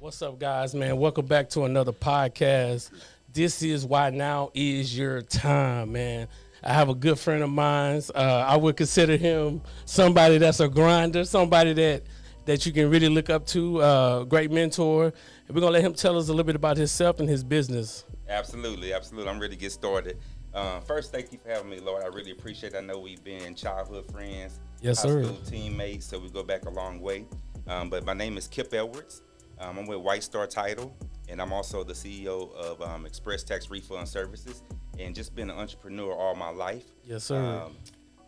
What's up, guys, man? Welcome back to another podcast. This is Why Now Is Your Time, man. I have a good friend of mine. I would consider him somebody that's a grinder, somebody that you can really look up to, great mentor. And we're going to let him tell us a little bit about himself and his business. Absolutely. I'm ready to get started. First, thank you for having me, Lloyd. I really appreciate it. I know we've been childhood friends, Yes, high sir. school teammates, so we go back a long way. But my name is Kip Edwards. I'm with White Star Title, and I'm also the CEO of Express Tax Refund Services, and just been an entrepreneur all my life. Yes, sir.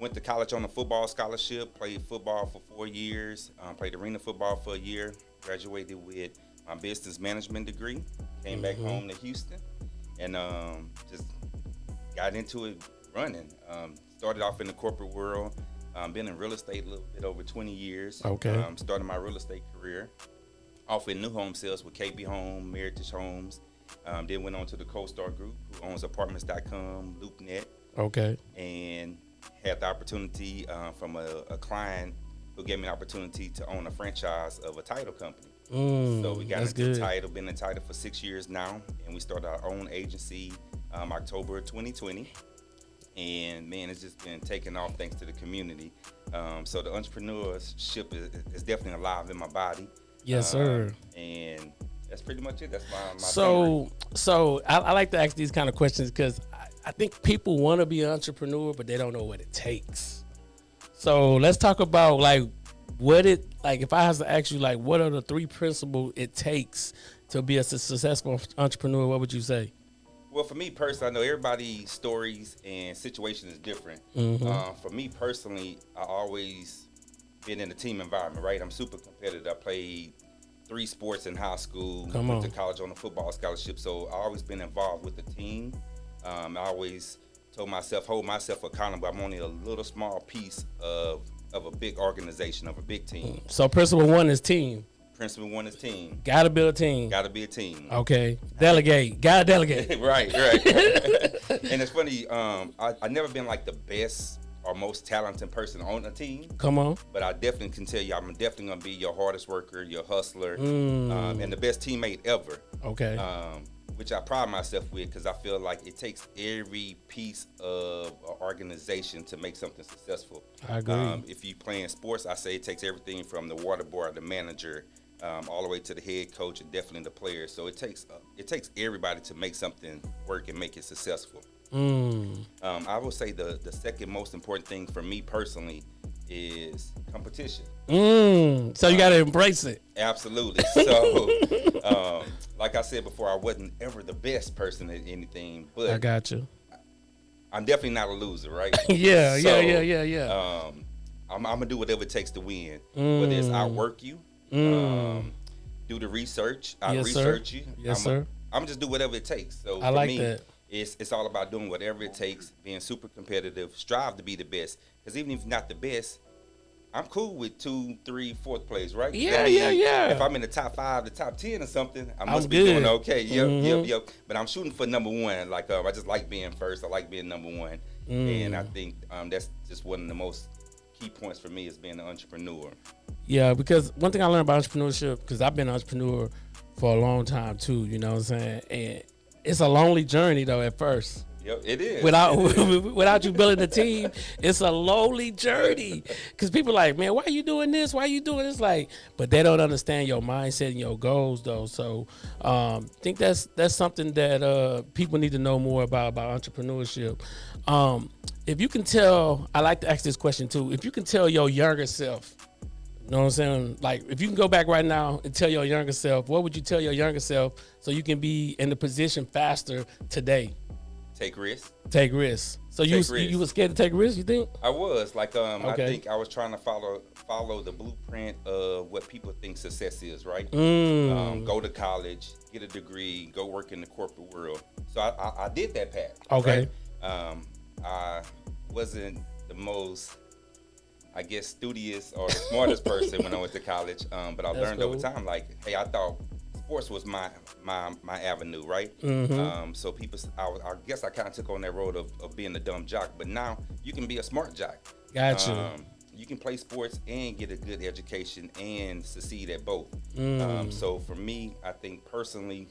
Went to college on a football scholarship, played football for 4 years, played arena football for a year, graduated with my business management degree, came back home to Houston, and just got into it running. Started off in the corporate world, been in real estate a little bit over 20 years. Okay. Started my real estate career off in new home sales with KB Home, Meritage Homes. Then went on to the CoStar Group, who owns Apartments.com, LoopNet. Okay. And had the opportunity from a client who gave me an opportunity to own a franchise of a title company. So we got into title, been in title for 6 years now, and we started our own agency October 2020. And man, it's just been taking off thanks to the community. So the entrepreneurship is definitely alive in my body. Yes, sir. And that's pretty much it. That's my So I like to ask these kind of questions because I think people want to be an entrepreneur, but they don't know what it takes. So let's talk about if I have to ask you, what are the 3 principles it takes to be a successful entrepreneur? What would you say? Well, for me personally, I know everybody's stories and situation is different. For me personally, I always been in a team environment, right? I'm super competitive. I played 3 sports in high school, went to college on a football scholarship, so I always been involved with the team. I always told myself, hold myself accountable. I'm only a little small piece of a big organization, of a big team. So principle 1 is team. Principle 1 is team. Gotta build a team. Gotta be a team. Okay. Delegate. Gotta delegate. right. And it's funny, I never been like the best or most talented person on a team. Come on. But I definitely can tell you, I'm definitely gonna be your hardest worker, your hustler, and the best teammate ever. Okay. Which I pride myself with, because I feel like it takes every piece of an organization to make something successful. I agree. If you play in sports, I say it takes everything from the water boy, the manager, all the way to the head coach, and definitely the players. So it takes everybody to make something work and make it successful. I will say the second most important thing for me personally is competition. So you got to embrace it. Absolutely. So, like I said before, I wasn't ever the best person at anything, but I got you. I'm definitely not a loser, right? Yeah. I'm gonna do whatever it takes to win. Whether it's outwork you, do the research, research you. Yes, sir. I'm just do whatever it takes. So I for like me, that. It's all about doing whatever it takes, being super competitive, strive to be the best. Because even if you're not the best, I'm cool with 2, 3, 4th place, right? Yeah. If I'm in the top 5, the top 10 or something, I must be good. doing okay. Yep. But I'm shooting for number 1. Like I just like being first. I like being number 1, and I think that's just one of the most key points for me is being an entrepreneur. Yeah, because one thing I learned about entrepreneurship, because I've been an entrepreneur for a long time too. You know what I'm saying? And it's a lonely journey though at first. Yep, it is. Without you building a team, it's a lonely journey. Because people are like, man, why are you doing this? Why are you doing this? But they don't understand your mindset and your goals, though. So I think that's something that people need to know more about entrepreneurship. If you can tell, I like to ask this question too. If you can tell your younger self, you know what I'm saying? Like, if you can go back right now and tell your younger self, what would you tell your younger self so you can be in the position faster today? Take risks. Take risks. So you were scared to take risks, you think? I was. I think I was trying to follow the blueprint of what people think success is, right? Go to college, get a degree, go work in the corporate world. So I did that path. Okay. Right? I wasn't the most, I guess, studious or the smartest person when I went to college, but I learned over time, hey, I thought sports was my avenue, right? So people, I guess I kind of took on that road of being a dumb jock, but now you can be a smart jock. Gotcha. you can play sports and get a good education and succeed at both. So for me, I think personally,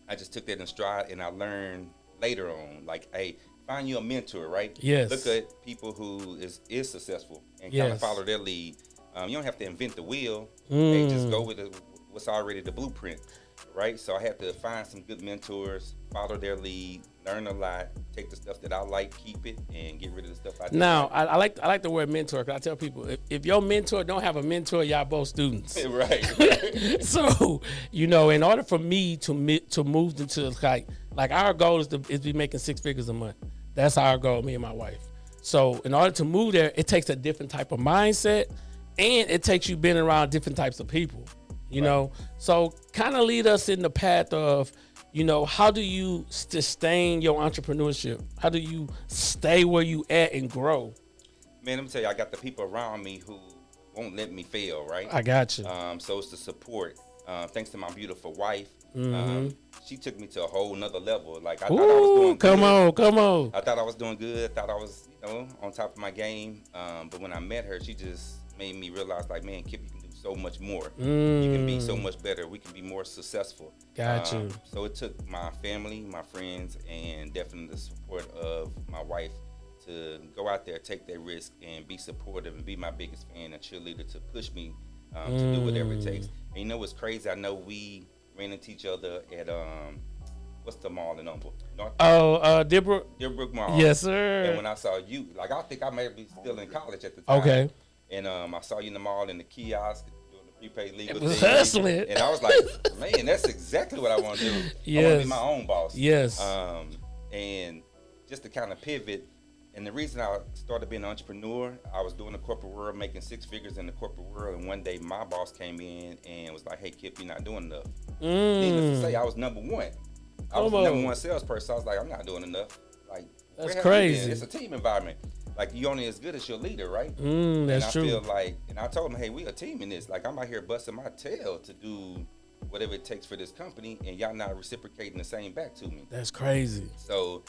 I just took that in stride, and I learned later on, like, hey, find you a mentor, right? Yes. Look at people who is successful and kind of follow their lead. You don't have to invent the wheel. Hey, just go with what's already the blueprint, right? So I had to find some good mentors, follow their lead, learn a lot, take the stuff that I like, keep it, and get rid of the stuff I don't. Now, I like the word mentor, because I tell people, if your mentor don't have a mentor, y'all both students. Right. So, in order for me to move into like our goal is to be making 6 figures a month. That's our goal, me and my wife. So in order to move there, it takes a different type of mindset, and it takes you being around different types of people, you know? So kind of lead us in the path of, how do you sustain your entrepreneurship? How do you stay where you at and grow? Man, let me tell you, I got the people around me who won't let me fail, right? I got you. So it's the support. Thanks to my beautiful wife. Mm-hmm. She took me to a whole nother level. Like, I thought I was doing good. Come on. I thought I was doing good. Thought I was, on top of my game. But when I met her, she just made me realize, like, man, Kip, you can do so much more. You can be so much better. We can be more successful. Got you. So it took my family, my friends, and definitely the support of my wife to go out there, take that risk, and be supportive and be my biggest fan and cheerleader to push me to do whatever it takes. And what's crazy? I know we ran into each other at what's the mall in Humble? Dearbrook Mall. Yes, sir. And when I saw you, like, I think I may be still in college at the time. Okay. And I saw you in the mall in the kiosk doing the prepaid legal It was thing. hustling. And I was like, man, that's exactly what I want to do. Yes. I want to be my own boss. Yes. And just to kind of pivot, and the reason I started being an entrepreneur, I was doing the corporate world, making 6 figures in the corporate world, and one day my boss came in and was like, hey, Kip, you're not doing enough. Needless to say, I was number one. I was the number one salesperson. I was like, I'm not doing enough. Like, that's crazy. It's a team environment. Like, you only as good as your leader, right? That's true. And I feel like, and I told him, hey, we a team in this. Like, I'm out here busting my tail to do whatever it takes for this company, and y'all not reciprocating the same back to me. That's crazy. So,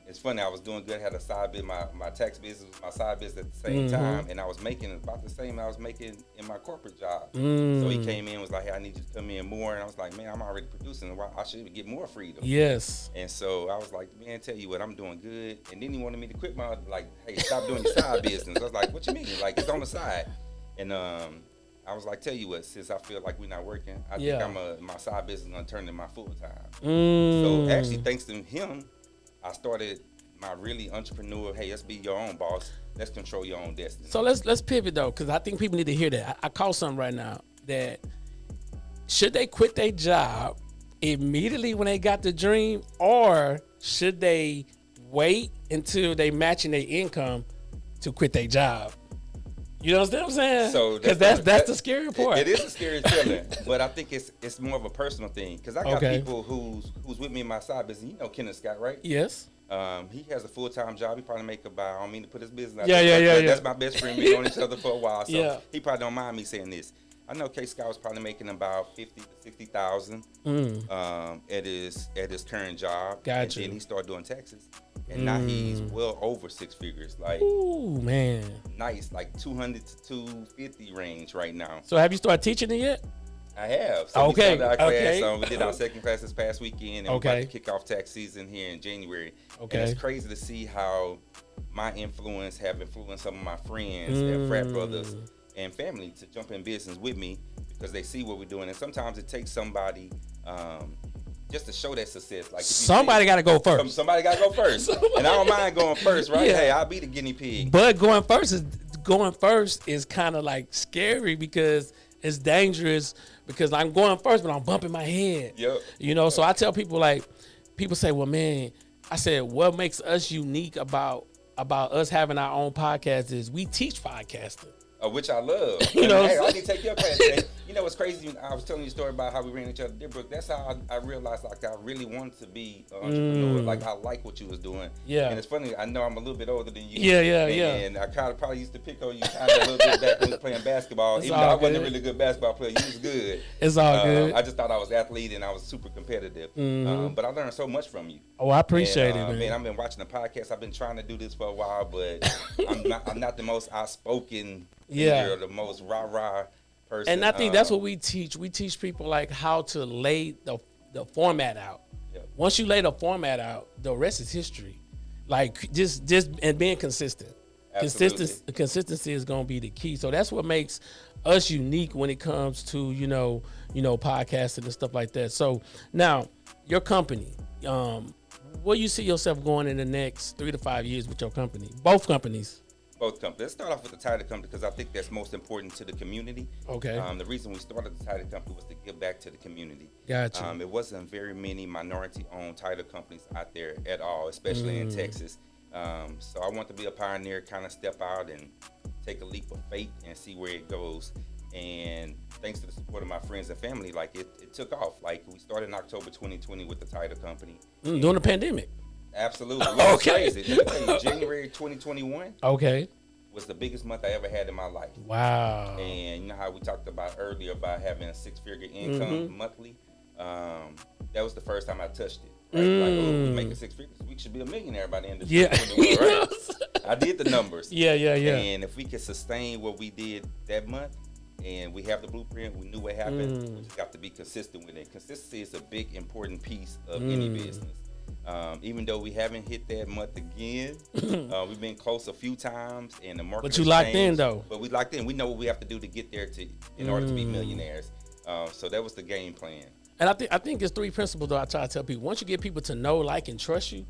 it's funny, I was doing good, had a side business, my tax business was my side business at the same time, and I was making about the same I was making in my corporate job. So he came in and was like, hey, I need you to come in more. And I was like, man, I'm already producing. I should get more freedom. Yes. And so I was like, man, tell you what, I'm doing good. And then he wanted me to quit like, hey, stop doing your side business. I was like, what you mean? Like, it's on the side. And I was like, tell you what, since I feel like we're not working, I think my side business is going to turn into my full time. So actually, thanks to him, I started my really entrepreneur, hey, let's be your own boss. Let's control your own destiny. So let's pivot, though, because I think people need to hear that. I caught something right now that should they quit their job immediately when they got the dream, or should they wait until they matching their income to quit their job? You know what I'm saying? So because that's the scary part. It is a scary feeling, but I think it's more of a personal thing. Because I got people who's with me in my side business. You know Kenneth Scott, right? Yes. He has a full-time job. He probably make about, I don't mean to put his business out there. That's my best friend. We've known each other for a while, so he probably don't mind me saying this. I know K Scott was probably making about $50,000 to $60,000 at his current job. Gotcha. And then he started doing taxes, and now he's well over 6 figures. Like, ooh, man, nice, like 200 to 250 range right now. So have you started teaching it yet? I have. So we started our class. We did our second class this past weekend, and we're about to kick off tax season here in January. And it's crazy to see how my influence have influenced some of my friends and frat brothers and family to jump in business with me, because they see what we're doing. And sometimes it takes somebody just to show that success. Like, somebody got to go first. Somebody got to go first. And I don't mind going first, right? Yeah. Hey, I'll be the guinea pig. But going first is kind of like scary, because it's dangerous, because I'm going first, but I'm bumping my head. Yep. You know, so I tell people, like, people say, well, man, I said, what makes us unique about us having our own podcast is we teach podcasting. Which I love. You know, hey, I need to take your class. And you know what's crazy? I was telling you a story about how we ran each other. Brooke, that's how I realized like I really wanted to be an entrepreneur. Like I like what you was doing. Yeah. And it's funny. I know I'm a little bit older than you. Yeah. And I kind of probably used to pick on you kind of a little bit back when we was playing basketball. It's even though I wasn't a good. really good basketball player, you was good. It's all good. I just thought I was an athlete and I was super competitive. But I learned so much from you. Oh, I appreciate it, man. Man, I've been watching the podcast. I've been trying to do this for a while, but I'm not the most outspoken leader or the most rah-rah person. And I think that's what we teach. We teach people like how to lay the format out. Yep. Once you lay the format out, the rest is history. Like just and being consistent. Consistency is going to be the key. So that's what makes us unique when it comes to, you know, podcasting and stuff like that. So now your company, where you see yourself going in the next 3 to 5 years with your company, both companies? Both companies. Let's start off with the title company because I think that's most important to the community. Okay. The reason we started the title company was to give back to the community. Gotcha. It wasn't very many minority-owned title companies out there at all, especially in Texas. So I want to be a pioneer, kind of step out and take a leap of faith and see where it goes. And thanks to the support of my friends and family, like it took off. Like we started in October 2020 with the title company. During the pandemic. Absolutely. Okay. Crazy. Let me tell you, January 2021 was the biggest month I ever had in my life. Wow. And you know how we talked about earlier about having a 6-figure income monthly? That was the first time I touched it. Right? Like, we making 6 figures. We should be a millionaire by the end of 2021, right? I did the numbers. Yeah. And if we could sustain what we did that month, and we have the blueprint, we knew what happened, we just got to be consistent with it. Consistency is a big, important piece of any business. Even though we haven't hit that month again, we've been close a few times, and the market. But you locked in though. But we locked in. We know what we have to do to get there in order to be millionaires. So that was the game plan. And I think it's 3 principles though I try to tell people. Once you get people to know, like, and trust you,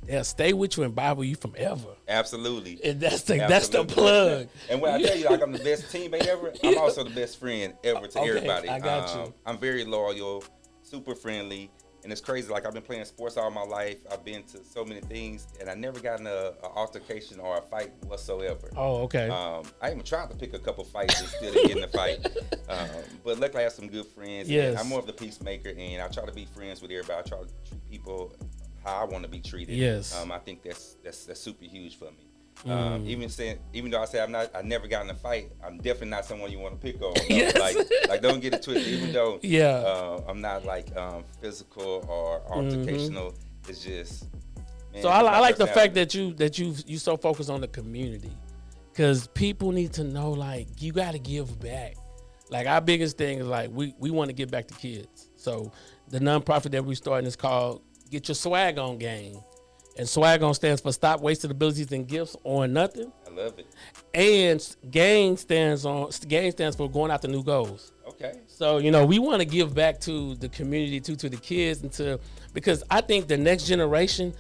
they'll stay with you and buy with you from ever. Absolutely. And that's the plug. And when I tell you like I'm the best teammate ever, I'm also the best friend ever to everybody. I got you. I'm very loyal, super friendly. And it's crazy, like I've been playing sports all my life. I've been to so many things, and I never got in an altercation or a fight whatsoever. Oh, okay. I even tried to pick a couple fights and still didn't get in a fight. But luckily I have some good friends. Yes. And I'm more of the peacemaker, and I try to be friends with everybody. I try to treat people how I want to be treated. Yes. I think that's super huge for me. Even though I never got in a fight, I'm definitely not someone you want to pick on. Yes. Like don't get it twisted. Even though I'm not like physical or altercational, it's just. Man, so I like the fact that you so focused on the community, because people need to know, like, you got to give back. Like, our biggest thing is like we want to give back to kids. So the nonprofit that we're starting is called Get Your Swag On Gang. And swag on stands for Stop Wasting Abilities and Gifts on Nothing. I love it. And gang stands for going after new goals. Okay. So, we want to give back to the community, to the kids, because I think the next generation,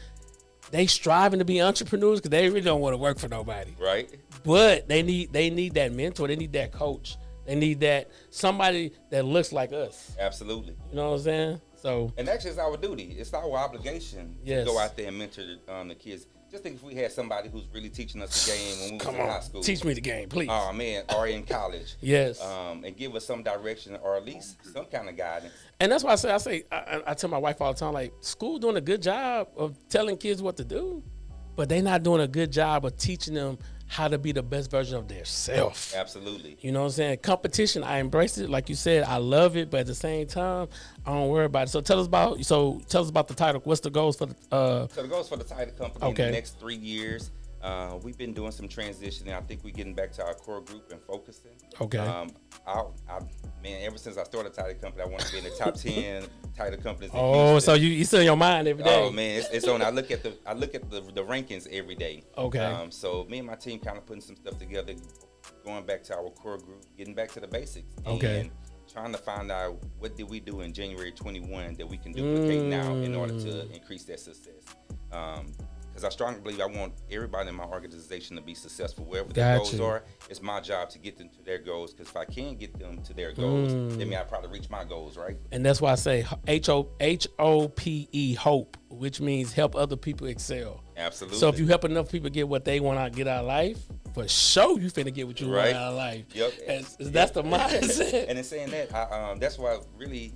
they striving to be entrepreneurs because they really don't want to work for nobody. Right. But they need that mentor. They need that coach. They need that somebody that looks like us. Absolutely. You know what I'm saying? So, and that's just our duty. It's our obligation to go out there and mentor the kids. Just think if we had somebody who's really teaching us the game when we was in high school. Teach me the game, please. Oh man, or in college. Yes. And give us some direction or at least some kind of guidance. And that's why I tell my wife all the time, like, school doing a good job of telling kids what to do, but they not doing a good job of teaching them how to be the best version of themselves. Absolutely. You know what I'm saying? Competition, I embrace it. Like you said, I love it, but at the same time, I don't worry about it. So tell us about the title. What's the goals for the So the goals for the title company in Okay. the next 3 years. We've been doing some transitioning. I think we're getting back to our core group and focusing. Okay. Man, ever since I started title company, I want to be in the top 10 title companies in Oh, Houston. so you still in your mind every day. Oh man, it's on. I look at the rankings every day. Okay. So me and my team kind of putting some stuff together, going back to our core group, getting back to the basics, Okay. and trying to find out what did we do in January 21 that we can duplicate now in order to increase that success. Because I strongly believe I want everybody in my organization to be successful wherever their goals are. It's my job to get them to their goals. Because if I can't get them to their goals, that means I probably reach my goals, right? And that's why I say HOPE, hope, which means help other people excel. Absolutely. So if you help enough people get what they want to get out of life, for sure you finna get what you want out of life. Yep. That's the mindset. And in saying that, that's why I really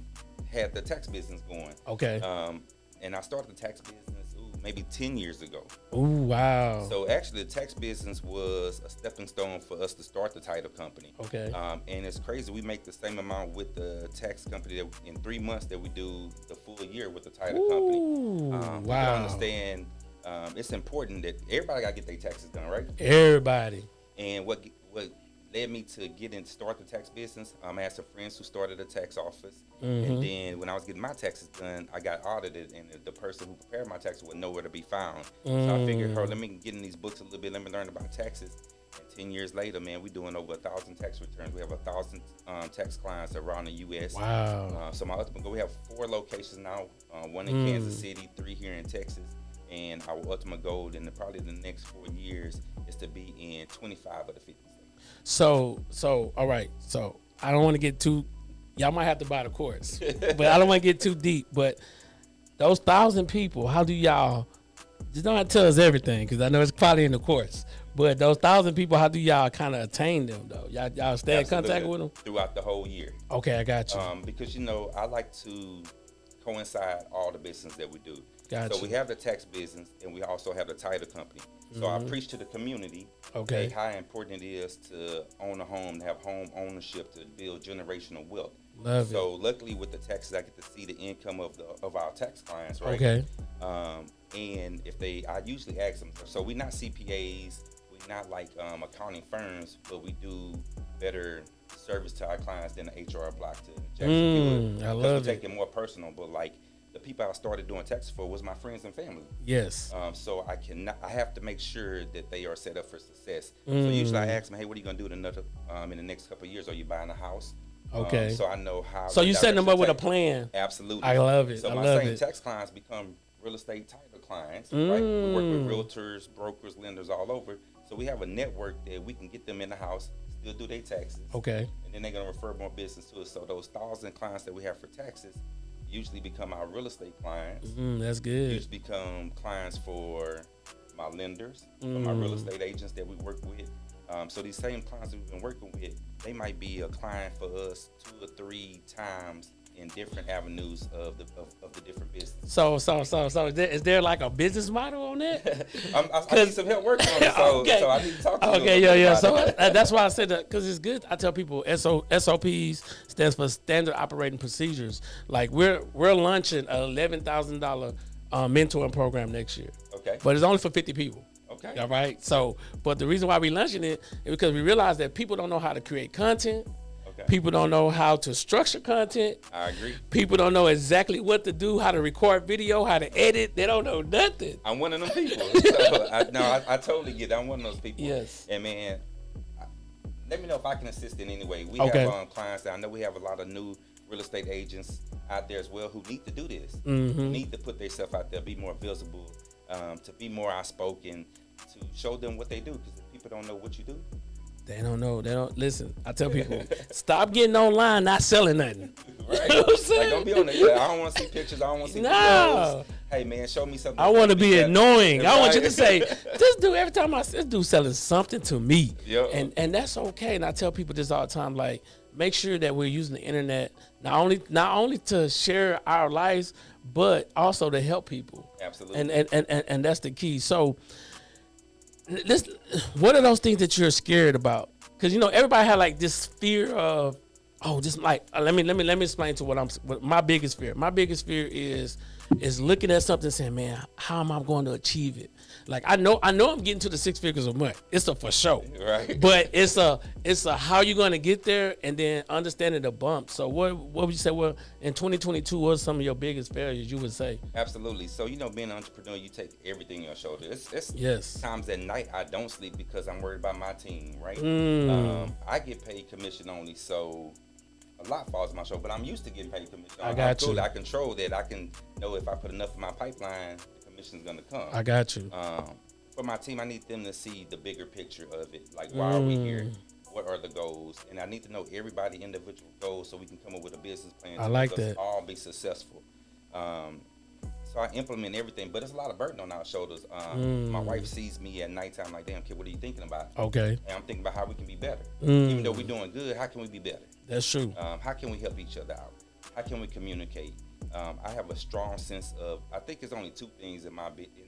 had the tax business going. Okay. And I started the tax business maybe 10 years ago. Ooh, wow. So actually, the tax business was a stepping stone for us to start the title company. Okay. And it's crazy. We make the same amount with the tax company that in 3 months that we do the full year with the title company. Wow. You understand, it's important that everybody got to get their taxes done, right? Everybody. And what led me to start the tax business, I had some friends who started a tax office. And then when I was getting my taxes done, I got audited, and the person who prepared my taxes was nowhere to be found. So I figured, let me get in these books a little bit, let me learn about taxes. And 10 years later, man, we're doing over 1,000 tax returns. We have 1,000 tax clients around the U.S. Wow. So my ultimate goal, we have 4 locations now, one in Kansas City, 3 here in Texas. And our ultimate goal in probably the next 4 years is to be in 25 of the 50 states. So, all right. So I don't want to get too, y'all might have to buy the course, but I don't want to get too deep. But those 1,000 people, how do y'all, just don't have to tell us everything, because I know it's probably in the course, but those 1,000 people, how do y'all kind of attain them though? Y'all stay in contact with them? Throughout the whole year. Okay, I got you. Because, I like to coincide all the business that we do. Gotcha. So we have the tax business, and we also have the title company. So I preach to the community how important it is to own a home, to have home ownership, to build generational wealth. Love so luckily with the taxes, I get to see the income of our tax clients, right? Okay. And if I usually ask them, so we're not CPAs, we're not like accounting firms, but we do better service to our clients than the HR block to Jacksonville. I love it. We take it more personal, but like the people I started doing taxes for was my friends and family. Yes. So I have to make sure that they are set up for success. So usually I ask them, hey, what are you gonna do in the next couple of years? Are you buying a house? Okay. So I know how. So you setting them up with a plan. Absolutely. I love it. So I my love same it. tax clients become real estate title clients. Right? We work with realtors, brokers, lenders all over. So we have a network that we can get them in the house, still do their taxes. Okay. And then they're gonna refer more business to us. So those 1,000 clients that we have for taxes usually become our real estate clients. That's good. Usually become clients for my lenders, for my real estate agents that we work with. So these same clients that we've been working with, they might be a client for us 2 or 3 times in different avenues of the different business. So is there like a business model on that? I need some help working on it, so I need to talk to you. Okay, yeah. So that's why I said that, because it's good. I tell people SOPs stands for Standard Operating Procedures. Like we're launching a $11,000 mentoring program next year. Okay. But it's only for 50 people. Okay. All right. So, but the reason why we're launching it is because we realize that people don't know how to create content. Okay. People don't know how to structure content. I agree. People don't know exactly what to do, how to record video, how to edit. They don't know nothing. I'm one of them people. So I totally get it. I'm one of those people. Yes. And man, let me know if I can assist in any way. We Okay. have clients that I know we have a lot of new real estate agents out there as well who need to do this. Mm-hmm. Who need to put themselves out there, be more visible, to be more outspoken, to show them what they do. Because if people don't know what you do, They don't know. They don't listen. I tell people, stop getting online, not selling nothing. right? You know what I'm saying? Like, don't be on it. I don't want to see pictures. I don't want to see No. videos. Hey man, show me something. I want to be annoying. I want you to Right. say, this dude, every time this dude selling something to me. Yep. And that's okay. And I tell people this all the time, like, make sure that we're using the internet not only to share our lives, but also to help people. Absolutely. And that's the key. So what are those things that you're scared about? Because everybody had like this fear of, just like let me explain to what my biggest fear. My biggest fear is looking at something and saying, man, how am I going to achieve it? Like I know I'm getting to the 6 figures a month. It's a for sure. Right. But it's a how you going to get there, and then understanding the bumps. So what would you say? Well, in 2022, what are some of your biggest failures? You would say. Absolutely. So being an entrepreneur, you take everything on your shoulder. It's Yes. times at night I don't sleep because I'm worried about my team. Right. I get paid commission only, so a lot falls on my shoulder. But I'm used to getting paid commission. I got you. I control that. I can know if I put enough in my pipeline, the commission's gonna come. I got you. For my team, I need them to see the bigger picture of it. Like, why are we here? What are the goals? And I need to know everybody individual goals so we can come up with a business plan. I like that. All be successful. So I implement everything, but it's a lot of burden on our shoulders. My wife sees me at nighttime like, damn, kid, what are you thinking about? Okay. And I'm thinking about how we can be better. Even though we're doing good, how can we be better? That's true. How can we help each other out? How can we communicate? I have a strong sense of, I think it's only two things in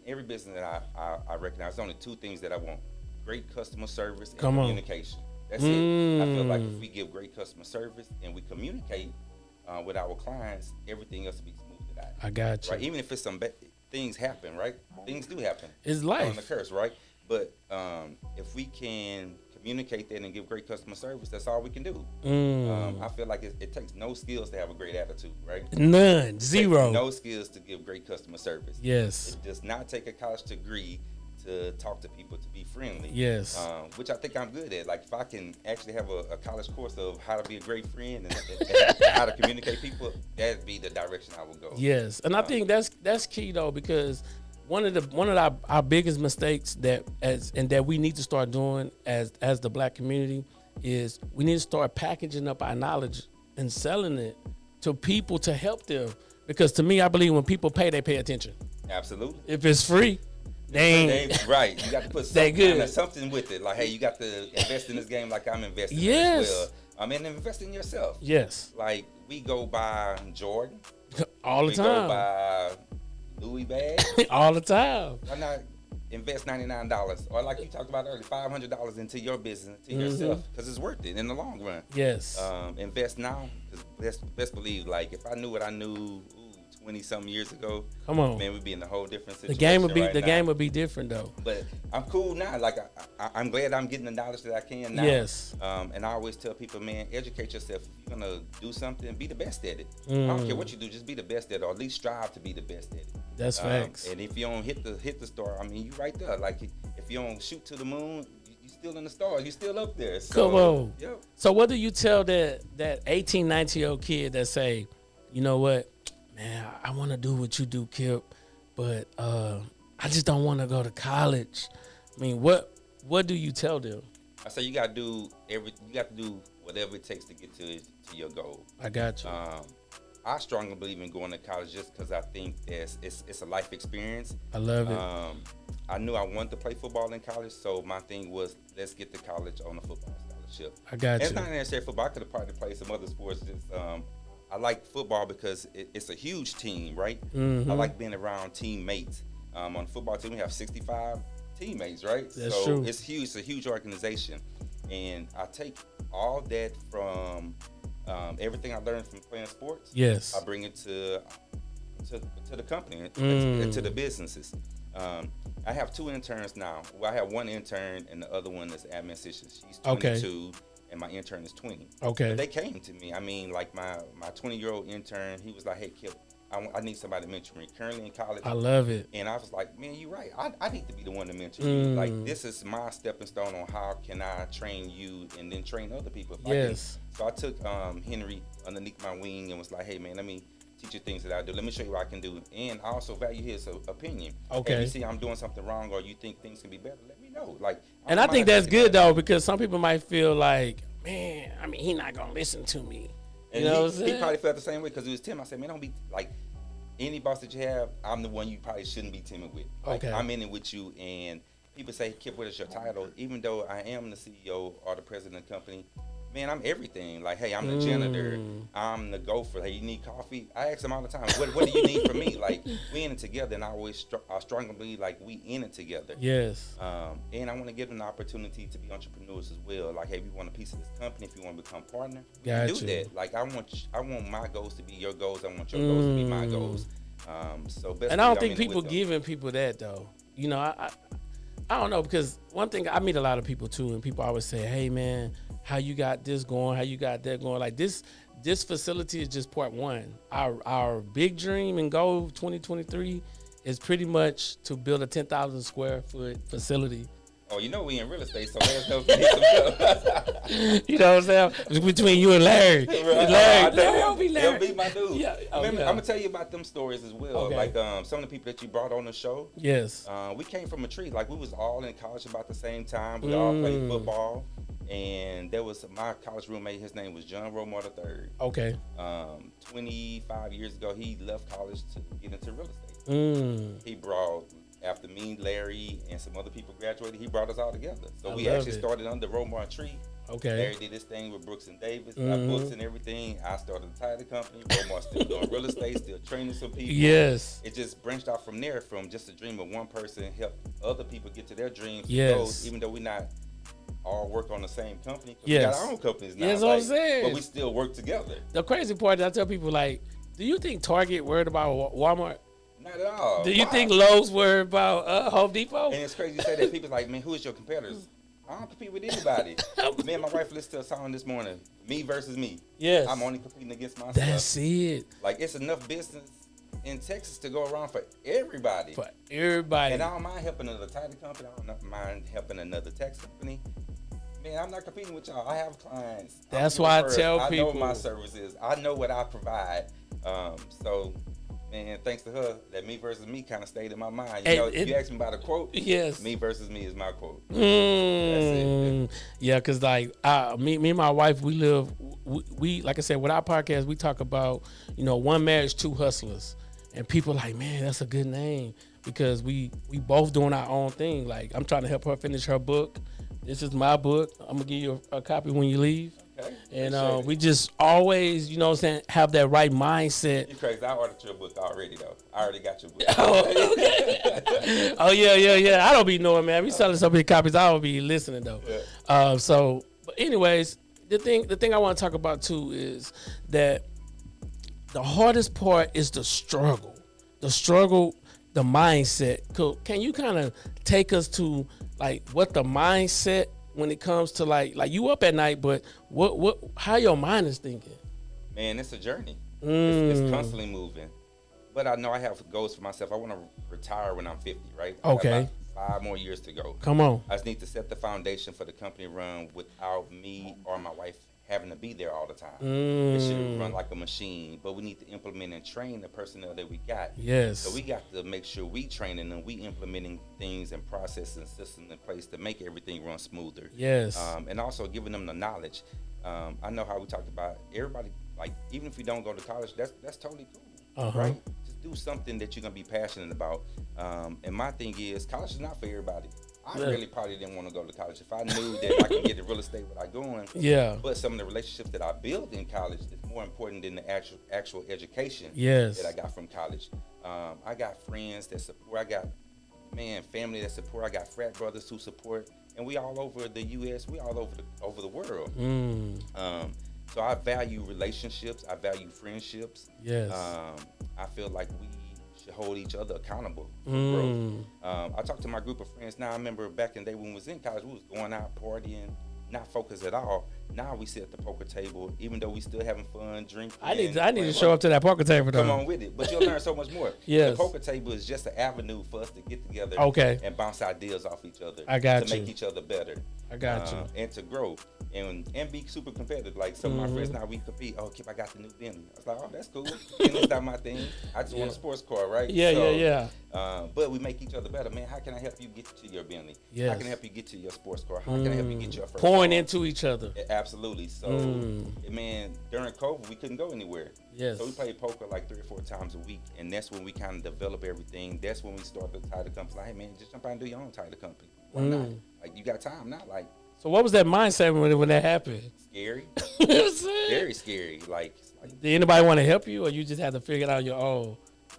every business that I recognize, there's only two things that I want: great customer service and communication. That's it. I feel like if we give great customer service and we communicate with our clients, everything else will be smoothed out. I got you. Right? Even if it's some things happen, right? Things do happen. It's life. On the curse, right? But if we can communicate that and give great customer service, that's all we can do. I feel like it takes no skills to have a great attitude, right? None. Zero. No skills to give great customer service. Yes. It does not take a college degree to talk to people, to be friendly. Yes. Which I think I'm good at. Like, if I can actually have a college course of how to be a great friend and how to communicate people, that'd be the direction I would go. Yes. And I think that's key though, because one of our biggest mistakes that we need to start doing as the Black community is we need to start packaging up our knowledge and selling it to people to help them. Because to me, I believe when people pay, they pay attention. Absolutely. If it's free, right. You got to put something with it. Like, hey, you got to invest in this game like I'm investing in it as well. And invest in yourself. Yes. Like, we go by Jordan. All the time. We go by Louis bags. All the time. Why not invest $99 or, like you talked about earlier, $500 into your business, into yourself, because it's worth it in the long run. Yes. Invest now, because best believe, like, if I knew what I knew 20-something years ago, come on, man, we'd be in a whole different situation. The game would be different though. But I'm cool now. Like, I'm glad I'm getting the knowledge that I can now. Yes. And I always tell people, man, educate yourself. If you're gonna do something, be the best at it. I don't care what you do, just be the best at it, or at least strive to be the best at it. That's facts. And if you don't hit the star, I mean, you right there. Like, if you don't shoot to the moon, you still in the stars. You still up there. So, come on. Yep. So what do you tell that 18, 19-year-old kid that say, you know what? Man, I want to do what you do, Kip, but I just don't want to go to college. I mean, what do you tell them? I say you got to do whatever it takes to get to your goal. I got you. I strongly believe in going to college just because I think it's a life experience. I love it. I knew I wanted to play football in college, so my thing was, let's get to college on a football scholarship. I got you. It's not necessarily football. I could have probably played some other sports. Just I like football because it's a huge team, right? I like being around teammates. On the football team, we have 65 teammates, right? That's true. It's huge. It's a huge organization. And I take all that from everything I learned from playing sports. Yes. I bring it to the company, to the businesses. I have 2 interns now. Well, I have one intern and the other one is admin assistant. She's 22. And my intern is 20. Okay. But they came to me. I mean, like my 20-year-old intern, he was like, hey, Kip, I need somebody to mentor me. Currently in college. I love it. And I was like, man, you're right. I need to be the one to mentor you. Like, this is my stepping stone on how can I train you and then train other people. Yes. So I took Henry underneath my wing and was like, hey, man, let me teach you things that I do. Let me show you what I can do. And I also value his opinion. Okay. Hey, you see I'm doing something wrong or you think things can be better, let me know. Like, and I think that's good though, because some people might feel like, man, I mean, he not gonna listen to me. And he probably felt the same way because it was Tim. I said, man, don't be like any boss that you have. I'm the one you probably shouldn't be timid with. Like, okay. I'm in it with you. And people say, Kip, what is your title? Even though I am the CEO or the president of the company, man, I'm everything. Like, hey, I'm the janitor. I'm the gopher. Hey, you need coffee? I ask them all the time, what do you need from me? Like, we in it together, and I strongly believe, like, we in it together. Yes. And I want to give them the opportunity to be entrepreneurs as well. Like, hey, if you want a piece of this company, if you want to become partner, do that. Like, I want my goals to be your goals. I want your goals to be my goals. And I don't think people giving people that, though. You know, I don't know, because one thing, I meet a lot of people, too, and people always say, hey, man, how you got this going, how you got that going. Like, this facility is just part one. Our big dream and goal 2023 is pretty much to build a 10,000 square foot facility. Oh, you know we in real estate, so let us know if you need some stuff. You know what I'm saying? It's between you and Larry. Larry. He'll be my dude. Yeah. I'm going to tell you about them stories as well. Okay. Like, some of the people that you brought on the show. Yes. We came from a tree. Like, we was all in college about the same time. We all played football. And there was my college roommate. His name was John Romar III. Okay. 25 years ago, he left college to get into real estate. He brought, after me, Larry, and some other people graduated, he brought us all together. So we actually started under Romar Tree. Okay. Larry did his thing with Brooks and Davis, got books and everything. I started a title company. Romar's still doing real estate, still training some people. Yes. It just branched out from there, from just a dream of one person, help other people get to their dreams. Yes. Even though we're not all work on the same company. Yes. We got our own companies now. Yes, what I'm saying. But we still work together. The crazy part is I tell people, like, do you think Target worried about Walmart? Not at all. Do you think Lowe's worried about Home Depot? And it's crazy to say that. People's like, man, who is your competitors? I don't compete with anybody. Me and my wife listened to a song this morning, Me versus Me. Yes. I'm only competing against myself. That's it. Like, it's enough business in Texas to go around for everybody. For everybody. And I don't mind helping another title company. I don't mind helping another tax company. Man, I'm not competing with y'all. I have clients. That's why I tell people. I know my services. I know what I provide. So, man, thanks to her, that Me versus Me kind of stayed in my mind. You know, you asked me about a quote. Yes. Me versus Me is my quote. That's it. Yeah, because like me and my wife, we like I said, with our podcast, we talk about, one marriage, two hustlers. And people like, man, that's a good name, because we both doing our own thing. Like, I'm trying to help her finish her book. This is my book. I'm gonna give you a copy when you leave. Okay. And we just always, have that right mindset. You crazy? I ordered your book already, though. I already got your book. Oh yeah. I don't be knowing, man. We selling so many copies. I don't be listening though. Yeah. But anyways, the thing I want to talk about too is that the hardest part is the struggle. The mindset. Can you kind of take us to like what the mindset when it comes to like you up at night, but how your mind is thinking? Man, it's a journey. It's constantly moving. But I know I have goals for myself. I want to retire when I'm 50, right? Okay. 5 more years to go. Come on. I just need to set the foundation for the company run without me or my wife having to be there all the time. It should run like a machine, but we need to implement and train the personnel that we got. Yes. So we got to make sure we training them, we implementing things and processes and systems in place to make everything run smoother. Yes. And also giving them the knowledge. I know how we talked about everybody, like even if we don't go to college, that's totally cool, right? Just do something that you're gonna be passionate about. And my thing is, college is not for everybody. I really probably didn't want to go to college if I knew that I could get in real estate without going. Yeah. But some of the relationships that I built in college is more important than the actual education that I got from college. I got friends that support. I got family that support. I got frat brothers who support, and we all over the U.S. We all over the world. So I value relationships. I value friendships. Yes. I feel like we should hold each other accountable for growth. I talk to my group of friends now. I remember back in the day when we was in college, we was going out partying, not focused at all. Now we sit at the poker table, even though we still having fun, drinking. I need to show up to that poker table though. Come on with it, but you'll learn so much more. Yes. The poker table is just an avenue for us to get together and bounce ideas off each other. I got to you. make each other better. I got you. And to grow and be super competitive. Like some of my friends now, we compete. Oh, Kip, I got the new Bentley. I was like, oh, that's cool. It's not my thing. I just want a sports car, right? Yeah. But we make each other better, man. How can I help you get to your Bentley? Yes. How can I help you get to your sports car? How can I help you get your first pouring car? into each other? Absolutely. So, man, during COVID, we couldn't go anywhere. Yes. So we played poker like 3 or 4 times a week, and that's when we kind of develop everything. That's when we start the title company. Like, hey, man, just jump out and do your own title company. Why not? Like, you got time now. Like. So what was that mindset when that happened? Scary. Very scary. Like, did anybody want to help you, or you just had to figure it out on your own?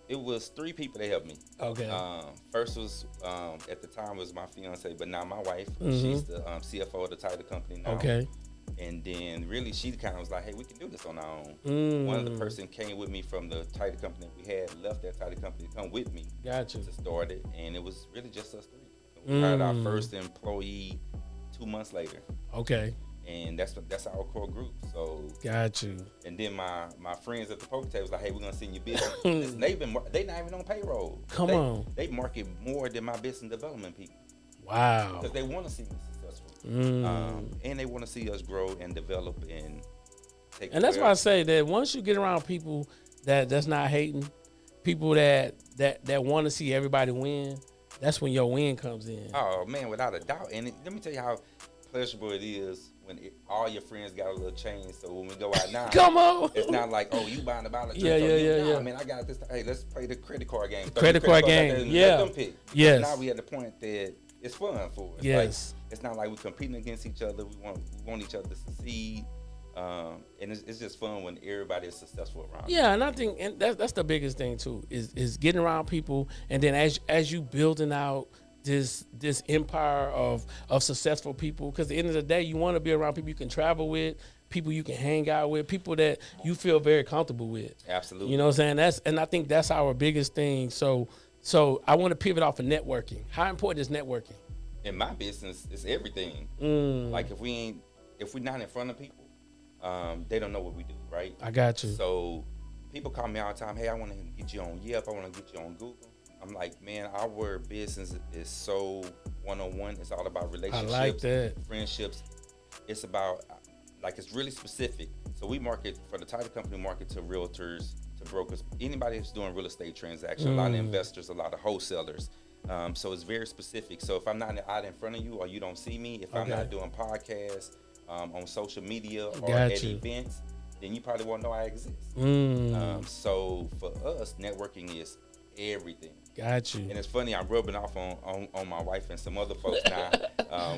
It was 3 people that helped me. Okay. First was at the time was my fiance, but now my wife. She's the CFO of the title company now. Okay. And then really she kind of was like, hey, we can do this on our own. One of the person came with me from the title company that we had, left that title company to come with me. Gotcha. To start it, and it was really just us 3. We hired our first employee 2 months later. Okay. And that's our core group. So got you. And then my friends at the poker table was like, hey, we're gonna send you business. They not even on payroll. Come on. They market more than my business development people. Wow. Because they want to see me successful. And they want to see us grow and develop and take. And that's why I say that once you get around people that's not hating, people that want to see everybody win, that's when your win comes in. Oh man, without a doubt. And let me tell you how pleasurable it is when all your friends got a little change. So when we go out now, Come on. it's not like, oh, you buying a bottle of Yeah, drink. yeah. I mean, I got this. Hey, let's play the credit card game. Credit card game. Yeah. Let them pick. Yes. Now we at the point that it's fun for us. Yes. Like, it's not like we're competing against each other. We want each other to succeed. And it's just fun when everybody is successful around. Yeah, and I think that's the biggest thing too is getting around people, and then as you building out this empire of successful people, because at the end of the day, you want to be around people you can travel with, people you can hang out with, people that you feel very comfortable with. Absolutely. You know what I'm saying? And I think that's our biggest thing. So I want to pivot off of networking. How important is networking? In my business, it's everything. Like if we're not in front of people, they don't know what we do, right? I got you. So people call me all the time, hey, I want to get you on Yelp, I want to get you on Google. I'm like, man, our business is so one-on-one. It's all about relationships, I like that. friendships. It's about, like, it's really specific. So we market, for the title company, market to realtors, to brokers, anybody who's doing real estate transactions, a lot of investors, a lot of wholesalers. So it's very specific. So if I'm not out in front of you, or you don't see me, if I'm not doing podcasts, on social media or at events, then you probably won't know I exist. So for us, networking is everything. Got you. And it's funny, I'm rubbing off on my wife and some other folks now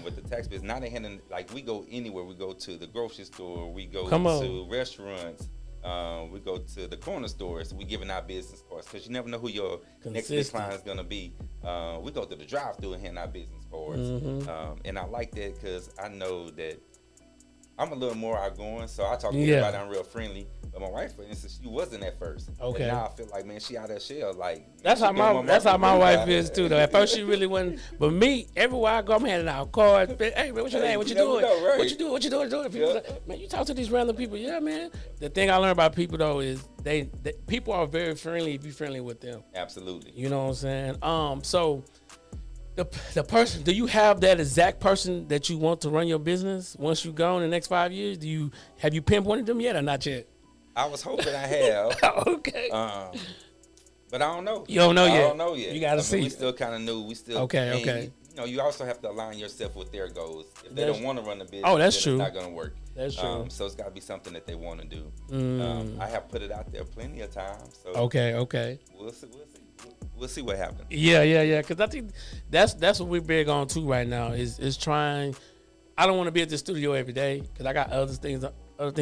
with the tax business. Now they handling, like, we go anywhere. We go to the grocery store. We go to restaurants. We go to the corner stores. We giving out business cards because you never know who your next big client is going to be. We go to the drive-thru and hand out business cards. And I like that because I know that I'm a little more outgoing, so I talk to everybody. I'm real friendly. But my wife, for instance, she wasn't at first. Okay. And now I feel like, man, she out of her shell. Like, that's how my wife is too. Though at first she really wasn't, but me, everywhere I go, I'm handing out cards. Hey man, what's your name? What you doing? Know, right? What you doing? What you doing? People like, man, you talk to these random people. Yeah, man. The thing I learned about people though is they people are very friendly if you're friendly with them. Absolutely. You know what I'm saying? So. The person, do you have that exact person that you want to run your business once you go in the next 5 years? Have you pinpointed them yet or not yet? I was hoping I have. Okay. But I don't know. You don't know yet? I don't know yet. You got to see. We still kind of new. We still. Okay. You know, you also have to align yourself with their goals. If they don't want to run the business, that's true. It's not going to work. That's true. So it's got to be something that they want to do. I have put it out there plenty of times. So okay. We'll see what happens. Yeah. Because I think that's what we're big on too right now is trying. I don't want to be at the studio every day because I got other things